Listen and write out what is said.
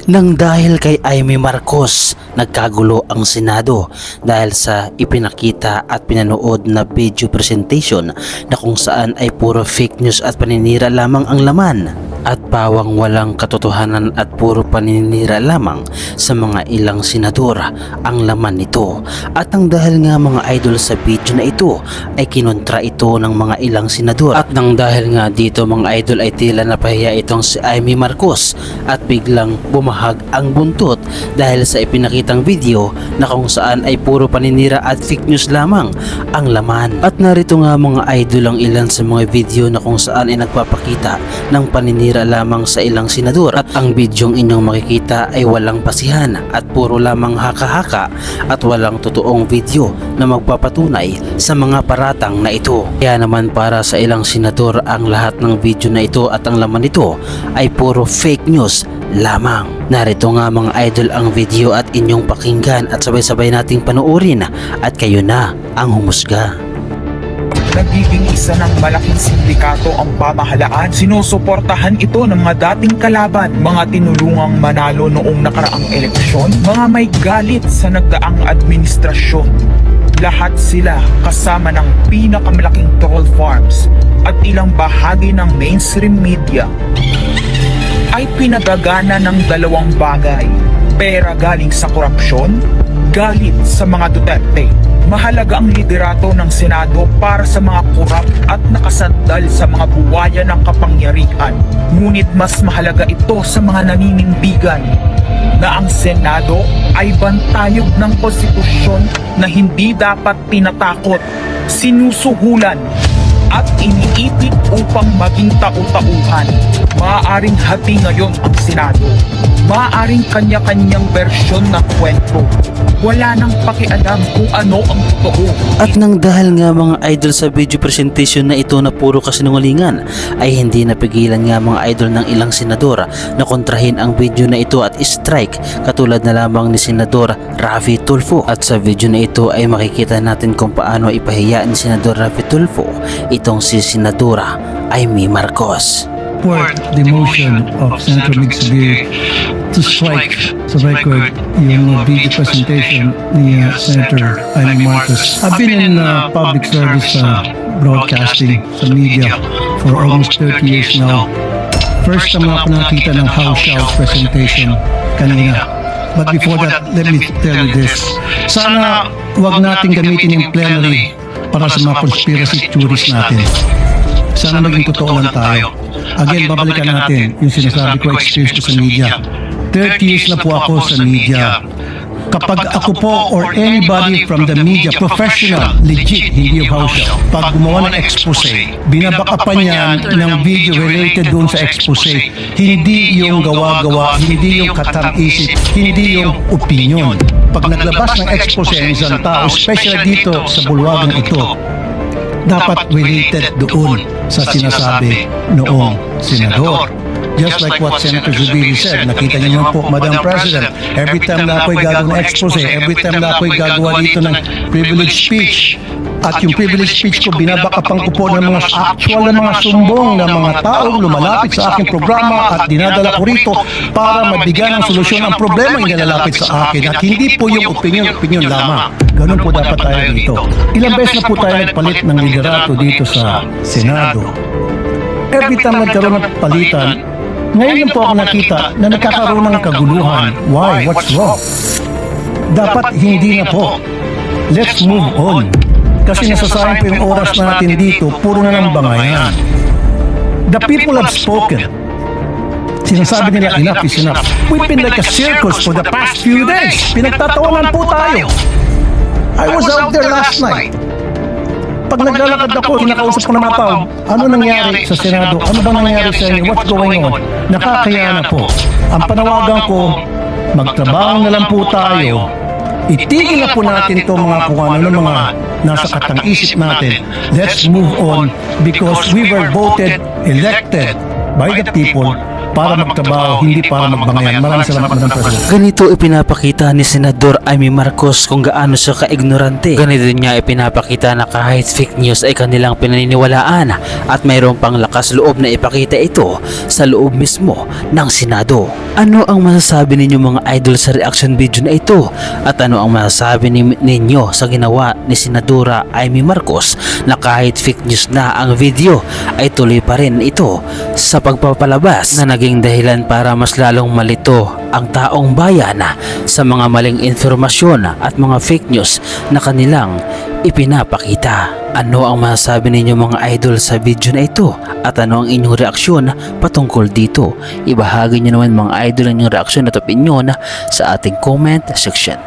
Nang dahil kay Amy Marcos, nagkagulo ang Senado dahil sa ipinakita at pinanood na video presentation na kung saan ay puro fake news at paninira lamang ang laman at pawang walang katotohanan at puro paninira lamang sa mga ilang senador ang laman nito. At ang dahil nga mga idol sa video na ito ay kinontra ito ng mga ilang senador, at nang dahil nga dito mga idol ay tila napahiya itong si Amy Marcos at biglang bumahag ang buntot dahil sa ipinakitang video na kung saan ay puro paninira at fake news lamang ang laman. At narito nga mga idol ang ilan sa mga video na kung saan ay nagpapakita ng paninira lamang sa ilang senador, at ang bidyong inyong makikita ay walang basihan at puro lamang haka-haka at walang totoong video na magpapatunay sa mga paratang na ito. Kaya naman para sa ilang senador ang lahat ng video na ito at ang laman nito ay puro fake news lamang. Narito nga mga idol ang video at inyong pakinggan at sabay-sabay nating panoorin at kayo na ang humusga. Nagiging isa ng malaking sindikato ang pamahalaan. Sinusuportahan ito ng mga dating kalaban, mga tinulungang manalo noong nakaraang eleksyon, mga may galit sa nagdaang administrasyon. Lahat sila kasama ng pinakamalaking troll farms at ilang bahagi ng mainstream media ay pinagagana ng dalawang bagay: pera galing sa korupsyon, galit sa mga Duterte. Mahalaga ang liderato ng Senado para sa mga korap at nakasandal sa mga buwaya ng kapangyarihan. Ngunit mas mahalaga ito sa mga naninindigan na ang Senado ay bantayog ng konstitusyon na hindi dapat tinatakot, sinusuhulan at iniipit upang maging tau-tauhan. Maaaring hati ngayon ang Senado. Maaaring kanya-kanyang bersyon ng kwento. Wala nang pakialam kung ano ang totoo. At nang dahil nga mga idol sa video presentation na ito na puro kasinungalingan, ay hindi napigilan nga mga idol ng ilang senador na kontrahin ang video na ito at strike, katulad na lamang ni Senador Raffy Tulfo. At sa video na ito ay makikita natin kung paano ipahiya ni Senador Raffy Tulfo itong si Senadora Amy Marcos. Support the motion of Senator Mig Subiri to strike sa record yung video presentation ni Senator Amy Marcos. I've been in public service broadcasting sa media for almost 30 years now. First time ako nakita ng House House presentation kanina. But before that, let me tell you this. Sana wag natin gamitin yung plenary para sa mga conspiracy theories natin. Sana maging totoo lang tayo. Again, babalikan natin yung sinasabi ko, experience ko sa media. 30 years na po ako sa media. Kapag ako po or anybody from the media, professional, legit, hindi yung house show, pag gumawa ng expose, binabakapan yan ng video related doon sa expose. Hindi yung gawa-gawa, hindi yung katang-isip, hindi yung opinion. Pag naglabas ng expose ng isang tao, especially dito sa bulwagang ito, dapat related doon sa sinasabi noong senador. Just like what Senator Zubiri said, nakita niyo naman po, Madam President, every time na ako'y gagawa ng expose, every time na ako'y gagawa dito ng privilege speech, at yung privilege speech ko, binabakapan ko po ng mga actual na mga sumbong ng mga taong lumalapit sa aking programa at dinadala ko rito para mabigyan ng solusyon ang problema yung nilalapit sa akin, at hindi po yung opinion lamang. Ganun po dapat tayo dito. Ilang beses na po tayo nagpalit ng liderato dito sa Senado. Every time nagkaroon ng palitan, ngayon po ako nakita na nagkakaroon ng kaguluhan. Why? What's wrong? Dapat hindi na po. Let's move on. Kasi nasasayang po yung oras natin dito, puro na ng bangayan. The people have spoken. Sinasabi nila, enough is enough. We've been like a circus for the past few days. Pinagtatawanan po tayo. I was out there last night. Pag naglalakad ako, kinakausap ko ng mga tao, ano nangyari sa Senado? Ano ba nangyari sa inyo? What's going on? Nakakaya na po. Ang panawagan ko, magtrabaho na lang po tayo. Itigil na po natin itong mga kung ano mga nasa katang-isip natin. Let's move on because we were voted, elected by the people para magtrabaho, hindi para magbangayan. Maraming salamat, Madam President. Ganito ipinapakita ni Senador Amy Marcos kung gaano siya ka-ignorante. Ganito niya ipinapakita na kahit fake news ay kanilang pinaniniwalaan at mayroon pang lakas loob na ipakita ito sa loob mismo ng Senado. Ano ang masasabi ninyo mga idol sa reaction video na ito? At ano ang masasabi ninyo sa ginawa ni Senadora Amy Marcos na kahit fake news na ang video ay tuloy pa rin ito sa pagpapalabas na naging dahilan para mas lalong malito ang taong bayan sa mga maling informasyon at mga fake news na kanilang ipinapakita. Ano ang masasabi ninyo mga idol sa video na ito? At ano ang inyong reaksyon patungkol dito? Ibahagi nyo naman mga idol ang inyong reaksyon at opinyon sa ating comment section.